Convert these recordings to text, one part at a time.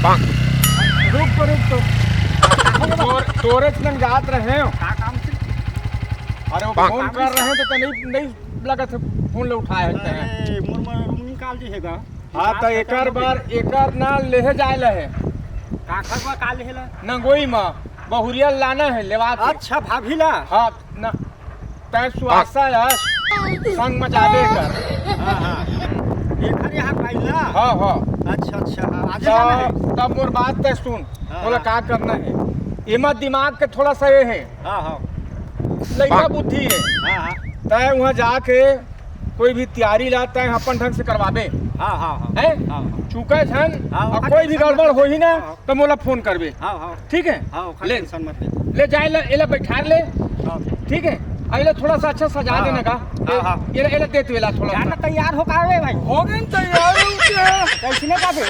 रुक तो तोरे संग जात रहे हो का काम से? अरे वो फोन कर रहे हैं तो नहीं लगा था फोन ले उठाए हैं अरे मोर रूम निकाल दी हैगा। हाँ तो एकर ना लेहे जाए लहे का खबा का लेला? नंगोई में बहुरिया लाना है लेवा के। अच्छा भाभीला। हाँ ना तै सुआसा है संग मचाबे कर। हां एकर यहाँ पाइला। हाँ अच्छा आज जाना है। तब मोर बात तय सुन हाँ, बोला हाँ। का करना है एमा दिमाग के थोड़ा सा ये है हां लड़का बुद्धि है हां तय वहाँ जाके कोई भी तैयारी लाता है अपन ढंग से करवाबे हां है हां चुके छन हाँ, और कोई भी गड़बड़ हो ही ना हाँ। तो मोला फोन करबे हां ठीक है ले टेंशन मत ले जाए ले बैठा ले हां ठीक है अरे थोड़ा सा अच्छा सजा हाँ, देने का हाँ। ये दे तू थोड़ा जाना सा तैयार हो का रे भाई? हो गए तैयार कैसने का बे?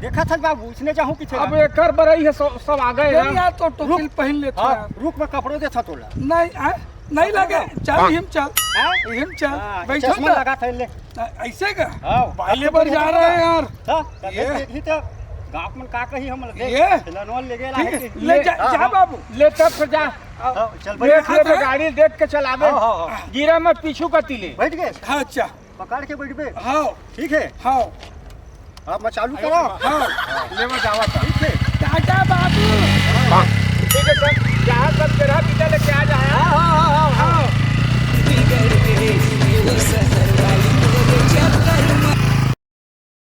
देखा था बाबू उसने चाहूं पीछे अब एकर बरई है सब आ गए नहीं यार तो टोपी पहन लेते हां हैं। रुक में कपड़ों दे था तोला। नहीं लगे चल हिम चल हिम चल बैठो चश्मा ना लगा था ले। ऐसे का हां पहले बार जा रहे हैं यार ये ये। देखी तो गांव में का कही हम ये। खिलौना ले गेला ठीक है है, ले जा बाबू ले तब फिर जा चल देख ले भाई गाड़ी देख के चलावे हाँ। गिरा मत पीछू का तिले बैठ गए हाँ अच्छा पकड़ के बैठ बे। हाँ ठीक है हाँ अब मैं चालू करो। हाँ ले मैं जावा था ठीक है टाटा बाबू ठीक है सर जहाँ सब तेरा पिता लेके आ जाए हां हाँ